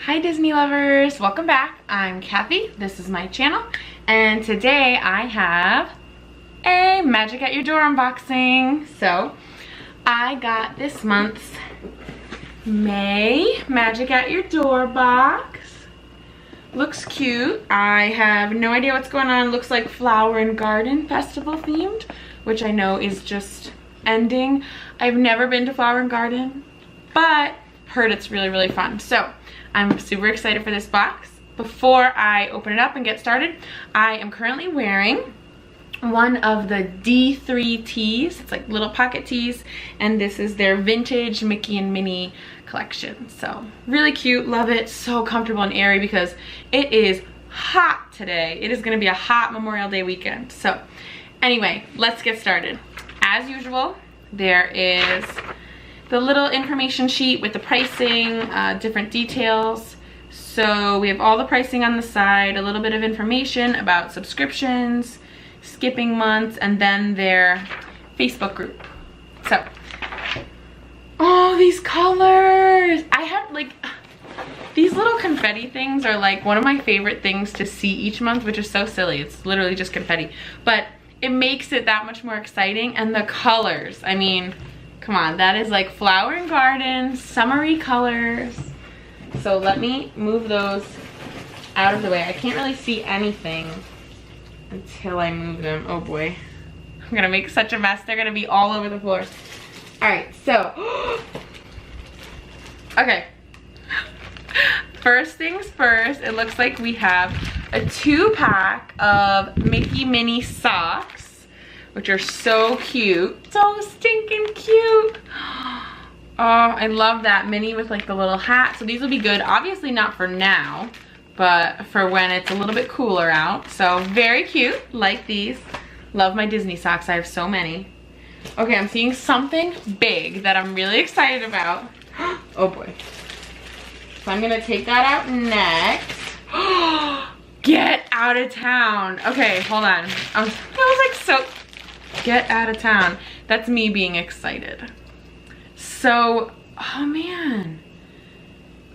Hi Disney lovers, welcome back. I'm Kathy, this is my channel, and today I have a Magic at Your Door unboxing. So I got this month's May Magic at Your Door box. Looks cute. I have no idea what's going on. Looks like Flower and Garden Festival themed, which I know is just ending. I've never been to Flower and Garden, but heard it's really fun. So I'm super excited for this box. Before I open it up and get started, I am currently wearing one of the D3 tees. It's like little pocket tees, and this is their vintage Mickey and Minnie collection. So really cute, love it, so comfortable and airy because it is hot today. It is gonna be a hot Memorial Day weekend. So anyway, let's get started. As usual, there is the little information sheet with the pricing, different details. So we have all the pricing on the side, a little bit of information about subscriptions, skipping months, and then their Facebook group. So, oh, these colors. I have like, these little confetti things are like one of my favorite things to see each month, which is so silly. It's literally just confetti, but it makes it that much more exciting. And the colors, I mean, come on, that is like Flower and Garden, summery colors. So let me move those out of the way. I can't really see anything until I move them. Oh boy, I'm gonna make such a mess. They're gonna be all over the floor. All right, so, okay. First things first, it looks like we have a 2-pack of Mickey Minnie socks, which are so cute. So stinking cute. Oh, I love that Minnie with like the little hat. So these will be good, obviously not for now, but for when it's a little bit cooler out. So very cute, like these. Love my Disney socks, I have so many. Okay, I'm seeing something big that I'm really excited about. Oh boy. So I'm gonna take that out next. Get out of town. Okay, hold on. I was like, so, get out of town. That's me being excited. So, oh man,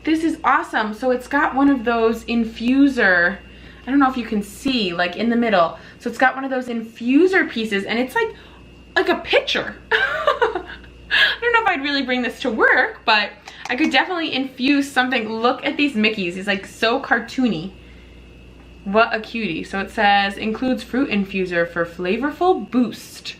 this is awesome. So it's got one of those infuser, I don't know if you can see, like in the middle. So it's got one of those infuser pieces, and it's like a pitcher. I don't know if I'd really bring this to work, but I could definitely infuse something. Look at these Mickeys, he's like so cartoony. What a cutie. So it says, includes fruit infuser for flavorful boost.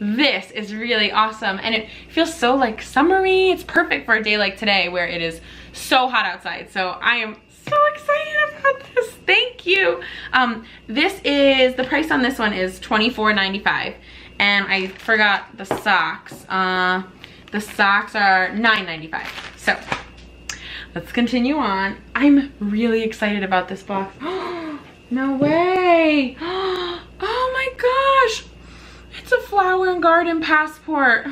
This is really awesome, and it feels so like summery. It's perfect for a day like today where it is so hot outside. So I am so excited about this. Thank you. This is, the price on this one is $24.95, and I forgot the socks. The socks are $9.95. So let's continue on. I'm really excited about this box. No way. Oh my gosh. It's a Flower and Garden passport.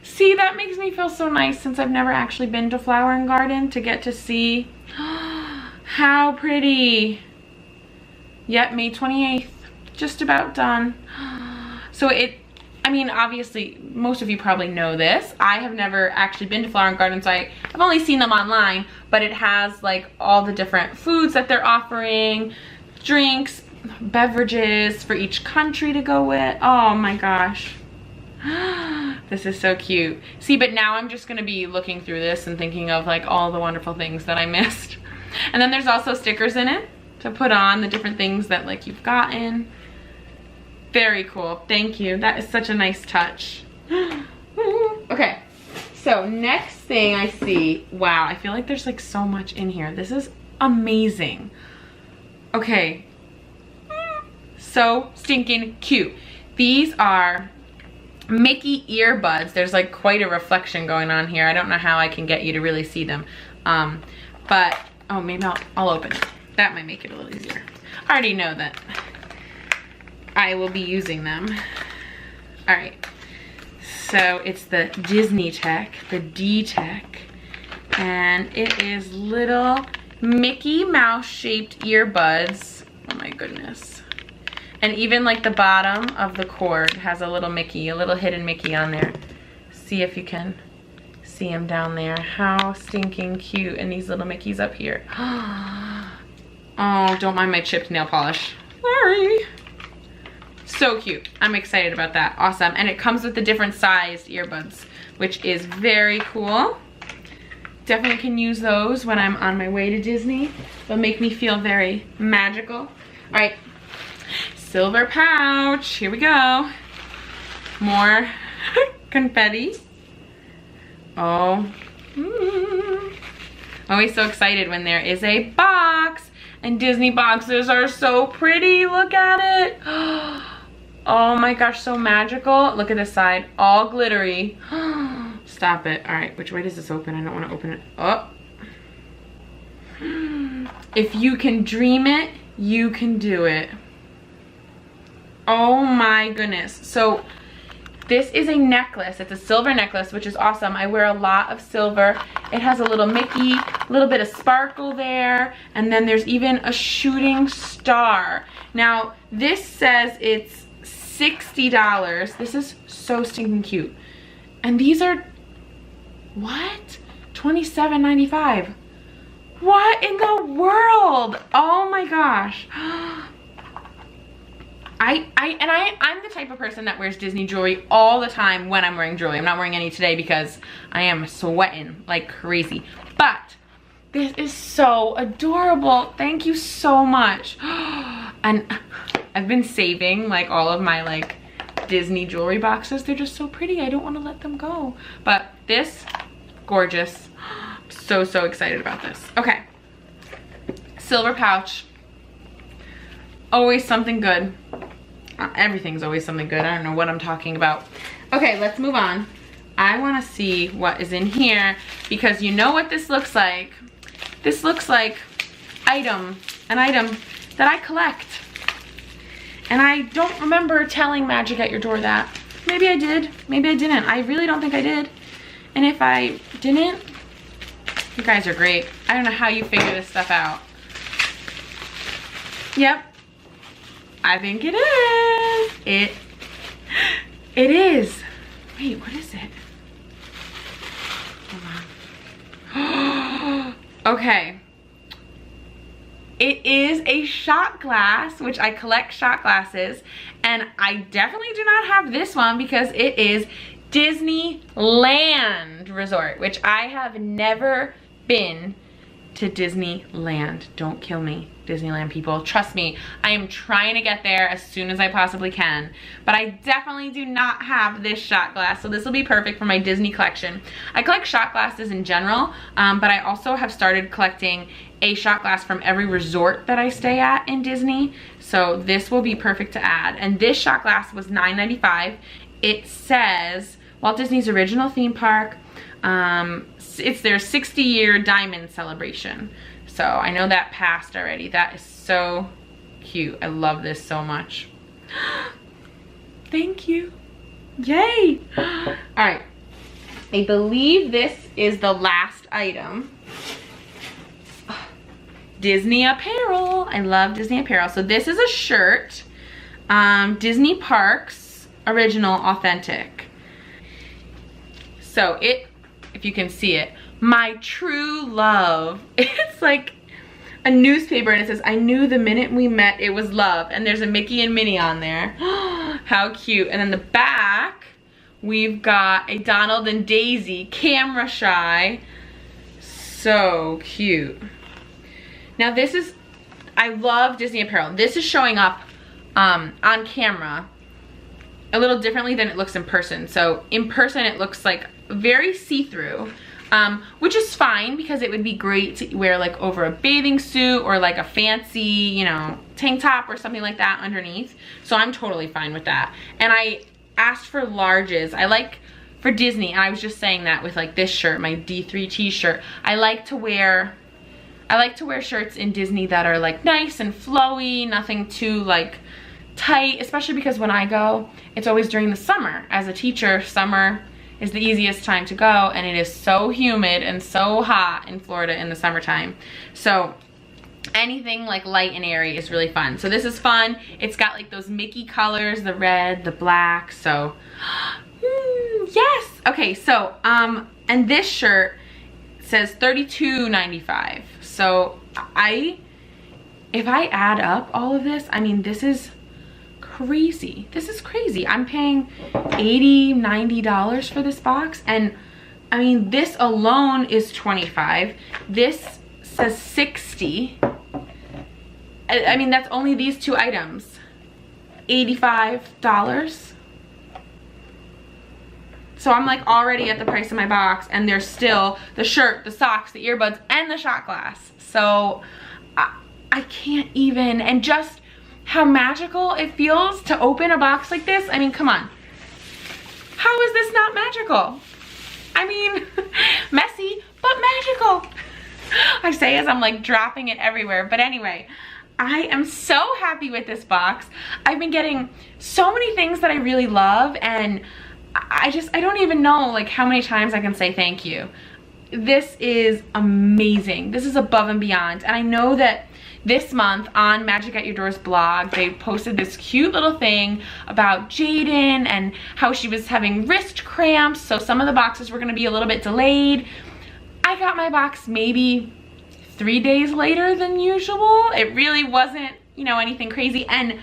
See, that makes me feel so nice since I've never actually been to Flower and Garden to get to see. How pretty. Yep, May 28th, just about done. So I mean, obviously, most of you probably know this. I have never actually been to Flower and Garden, so I've only seen them online, but it has like all the different foods that they're offering, drinks, beverages for each country to go with. Oh my gosh. This is so cute. See, but now I'm just gonna be looking through this and thinking of like all the wonderful things that I missed. And then there's also stickers in it to put on the different things that like you've gotten. Very cool, thank you. That is such a nice touch. Okay, so next thing I see, wow, I feel like there's like so much in here. This is amazing. Okay, so stinking cute. These are Mickey earbuds. There's like quite a reflection going on here. I don't know how I can get you to really see them. But, oh, maybe I'll open it. That might make it a little easier. I already know that I will be using them. All right, so it's the Disney Tech, the D-Tech, and it is little Mickey Mouse shaped earbuds. Oh my goodness. And even like the bottom of the cord has a little Mickey, a little hidden Mickey on there. See if you can see him down there. How stinking cute. And these little Mickeys up here. Oh, don't mind my chipped nail polish. Sorry. So cute. I'm excited about that. Awesome. And it comes with the different sized earbuds, which is very cool. Definitely can use those when I'm on my way to Disney. They'll make me feel very magical. All right, silver pouch. Here we go. More confetti. Oh, always so excited when there is a box. And Disney boxes are so pretty. Look at it. Oh my gosh, so magical. Look at this side, all glittery. Stop it. All right, which way does this open? I don't want to open it. Oh. If you can dream it, you can do it. Oh my goodness. So this is a necklace. It's a silver necklace, which is awesome. I wear a lot of silver. It has a little Mickey, a little bit of sparkle there, and then there's even a shooting star. Now, this says it's $60. This is so stinking cute. And these are, what? $27.95. What in the world? Oh my gosh. I'm the type of person that wears Disney jewelry all the time when I'm wearing jewelry. I'm not wearing any today because I am sweating like crazy. But this is so adorable. Thank you so much. And I've been saving like all of my like Disney jewelry boxes. They're just so pretty. I don't want to let them go. But this, gorgeous. So excited about this. Okay. Silver pouch. Always something good. Everything's always something good. I don't know what I'm talking about. Okay, let's move on. I want to see what is in here because you know what this looks like. This looks like an item that I collect. And I don't remember telling Magic at Your Door that. Maybe I did, maybe I didn't. I really don't think I did. And if I didn't, you guys are great. I don't know how you figure this stuff out. Yep. I think it is. It is. Wait, what is it? Hold on. Okay. It is a shot glass, which I collect shot glasses, and I definitely do not have this one because it is Disneyland Resort, which I have never been to Disneyland. Don't kill me, Disneyland people. Trust me, I am trying to get there as soon as I possibly can. But I definitely do not have this shot glass, so this will be perfect for my Disney collection. I collect shot glasses in general, but I also have started collecting a shot glass from every resort that I stay at in Disney. So this will be perfect to add. And this shot glass was $9.95. It says Walt Disney's original theme park. It's their 60-year diamond celebration. So I know that passed already. That is so cute. I love this so much. Thank you. Yay. All right. I believe this is the last item. Disney Apparel. I love Disney Apparel. So this is a shirt. Disney Parks Original Authentic. So it, if you can see it, my true love. It's like a newspaper and it says, I knew the minute we met it was love. And there's a Mickey and Minnie on there. How cute. And then the back, we've got a Donald and Daisy, camera shy. So cute. Now this is, I love Disney Apparel. This is showing up on camera a little differently than it looks in person. So in person it looks like very see-through, which is fine because it would be great to wear like over a bathing suit or like a fancy, you know, tank top or something like that underneath. So I'm totally fine with that. And I asked for larges. I like, for Disney, and I was just saying that with like this shirt, my D3 t-shirt, I like to wear shirts in Disney that are like nice and flowy, nothing too like tight, especially because when I go, it's always during the summer. As a teacher, summer is the easiest time to go, and it is so humid and so hot in Florida in the summertime. So anything like light and airy is really fun. So this is fun. It's got like those Mickey colors, the red, the black, so yes, Okay, so, and this shirt says $32.95. So if I add up all of this, I mean, this is crazy. This is crazy. I'm paying $80, $90 for this box. And I mean, this alone is $25. This says $60. I mean, that's only these two items. $85. So I'm like already at the price of my box, and there's still the shirt, the socks, the earbuds, and the shot glass. So I can't even, and just how magical it feels to open a box like this. I mean, come on. How is this not magical? I mean, messy, but magical. I say as I'm like dropping it everywhere, but anyway, I am so happy with this box. I've been getting so many things that I really love, and I don't even know like how many times I can say thank you. This is amazing. This is above and beyond. And I know that this month on Magic at Your Door's blog, they posted this cute little thing about Jaden and how she was having wrist cramps, so some of the boxes were gonna be a little bit delayed. I got my box maybe 3 days later than usual. It really wasn't, you know, anything crazy, and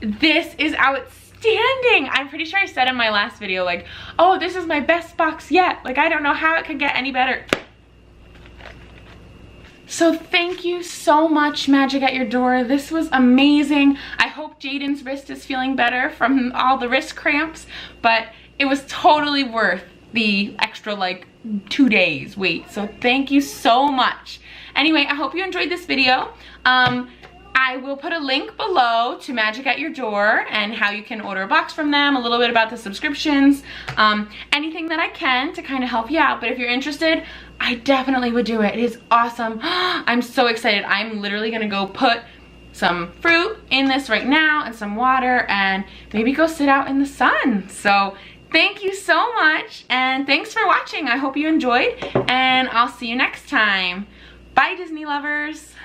this is outstanding. I'm pretty sure I said in my last video, like, oh, this is my best box yet. Like, I don't know how it could get any better. So thank you so much, Magic at Your Door. This was amazing. I hope Jaden's wrist is feeling better from all the wrist cramps, but it was totally worth the extra like 2 days wait. So thank you so much. Anyway, I hope you enjoyed this video. I will put a link below to Magic at Your Door and how you can order a box from them, a little bit about the subscriptions, anything that I can to kind of help you out. But if you're interested, I definitely would do it. It is awesome. I'm so excited. I'm literally gonna go put some fruit in this right now and some water and maybe go sit out in the sun. So thank you so much, and thanks for watching. I hope you enjoyed, and I'll see you next time. Bye, Disney lovers.